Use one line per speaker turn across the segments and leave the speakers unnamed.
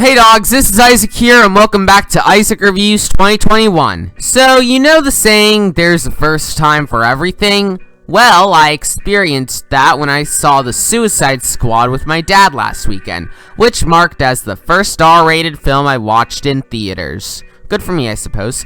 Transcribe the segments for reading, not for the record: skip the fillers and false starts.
Hey dogs, this is Isaac here, and welcome back to Isaac Reviews 2021. So, you know the saying, there's a first time for everything? Well, I experienced that when I saw The Suicide Squad with my dad last weekend, which marked as the first R-rated film I watched in theaters. Good for me, I suppose.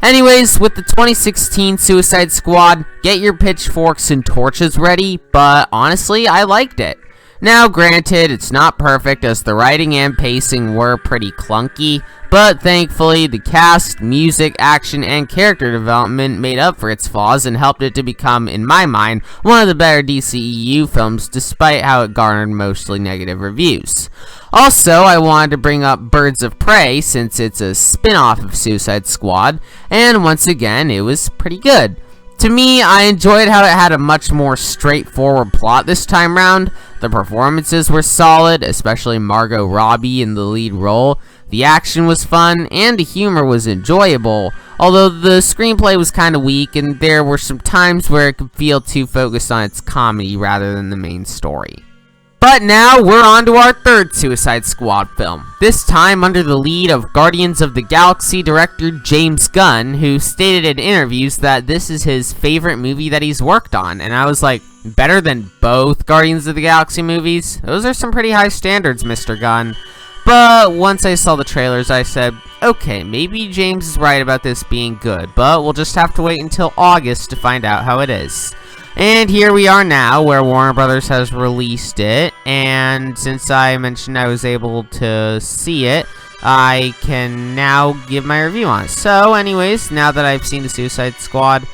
Anyways, with the 2016 Suicide Squad, get your pitchforks and torches ready, but honestly, I liked it. Now, granted, it's not perfect as the writing and pacing were pretty clunky, but thankfully, the cast, music, action, and character development made up for its flaws and helped it to become, in my mind, one of the better DCEU films despite how it garnered mostly negative reviews. Also, I wanted to bring up Birds of Prey since it's a spin-off of Suicide Squad, and once again, it was pretty good. To me, I enjoyed how it had a much more straightforward plot this time round. The performances were solid, especially Margot Robbie in the lead role. The action was fun, and the humor was enjoyable, although the screenplay was kinda weak, and there were some times where it could feel too focused on its comedy rather than the main story. But now, we're on to our third Suicide Squad film, this time under the lead of Guardians of the Galaxy director James Gunn, who stated in interviews that this is his favorite movie that he's worked on, and I was like, better than both Guardians of the Galaxy movies? Those are some pretty high standards, Mr. Gunn. But once I saw the trailers, I said, okay, maybe James is right about this being good, but we'll just have to wait until August to find out how it is. And here we are now, where Warner Brothers has released it, and since I mentioned I was able to see it, I can now give my review on it. So, anyways, now that I've seen the Suicide Squad,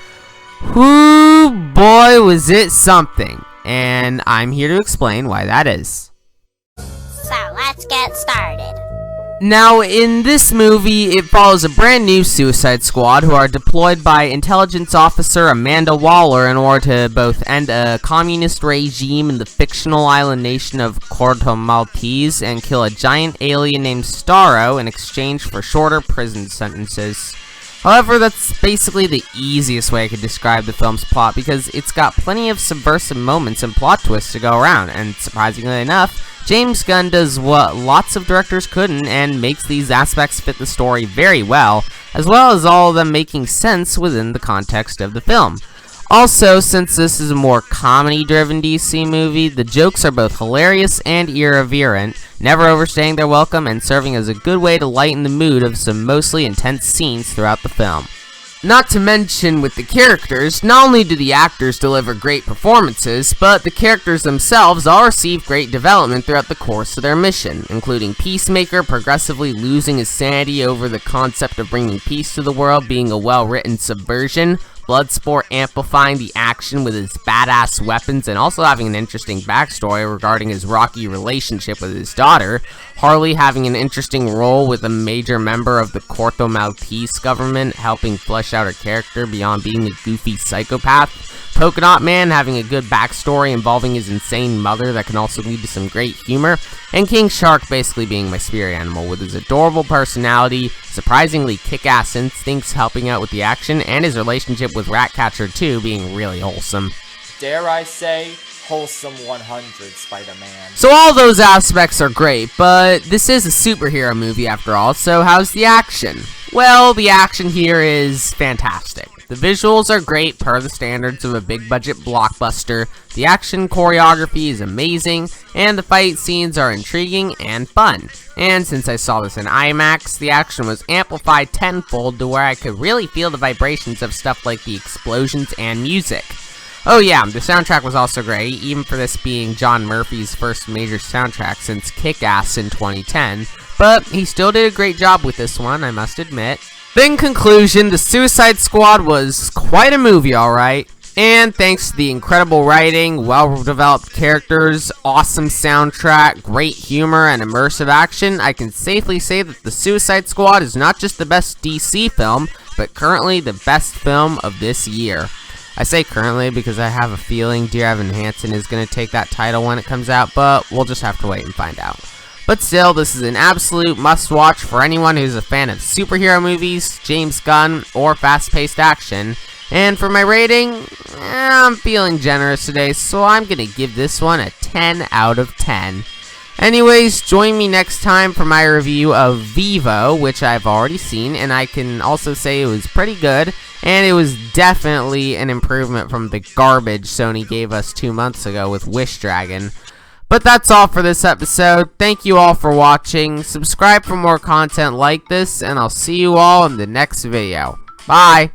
whoo boy was it something, and I'm here to explain why that is.
So, let's get started.
Now, in this movie, it follows a brand new Suicide Squad who are deployed by intelligence officer Amanda Waller in order to both end a communist regime in the fictional island nation of Corto Maltese and kill a giant alien named Starro in exchange for shorter prison sentences. However, that's basically the easiest way I could describe the film's plot because it's got plenty of subversive moments and plot twists to go around, and surprisingly enough, James Gunn does what lots of directors couldn't and makes these aspects fit the story very well as all of them making sense within the context of the film. Also, since this is a more comedy-driven DC movie, the jokes are both hilarious and irreverent, never overstaying their welcome and serving as a good way to lighten the mood of some mostly intense scenes throughout the film. Not to mention, with the characters, not only do the actors deliver great performances, but the characters themselves all receive great development throughout the course of their mission, including Peacemaker progressively losing his sanity over the concept of bringing peace to the world being a well-written subversion, Bloodsport amplifying the action with his badass weapons and also having an interesting backstory regarding his rocky relationship with his daughter, Harley having an interesting role with a major member of the Corto Maltese government helping flesh out her character beyond being a goofy psychopath, Polka Dot Man having a good backstory involving his insane mother that can also lead to some great humor, and King Shark basically being my spirit animal with his adorable personality, surprisingly kick-ass instincts helping out with the action, and his relationship with Ratcatcher 2 being really wholesome.
Dare I say, wholesome 100 Spider-Man.
So all those aspects are great, but this is a superhero movie after all, so how's the action? Well, the action here is fantastic. The visuals are great per the standards of a big budget blockbuster, the action choreography is amazing, and the fight scenes are intriguing and fun. And since I saw this in IMAX, the action was amplified tenfold to where I could really feel the vibrations of stuff like the explosions and music. Oh yeah, the soundtrack was also great, even for this being John Murphy's first major soundtrack since Kick-Ass in 2010, but he still did a great job with this one, I must admit. In conclusion, The Suicide Squad was quite a movie, alright, and thanks to the incredible writing, well-developed characters, awesome soundtrack, great humor, and immersive action, I can safely say that The Suicide Squad is not just the best DC film, but currently the best film of this year. I say currently because I have a feeling Dear Evan Hansen is going to take that title when it comes out, but we'll just have to wait and find out. But still, this is an absolute must-watch for anyone who's a fan of superhero movies, James Gunn, or fast-paced action. And for my rating, I'm feeling generous today, so I'm going to give this one a 10 out of 10. Anyways, join me next time for my review of Vivo, which I've already seen, and I can also say it was pretty good, and it was definitely an improvement from the garbage Sony gave us 2 months ago with Wish Dragon. But that's all for this episode. Thank you all for watching. Subscribe for more content like this, and I'll see you all in the next video. Bye!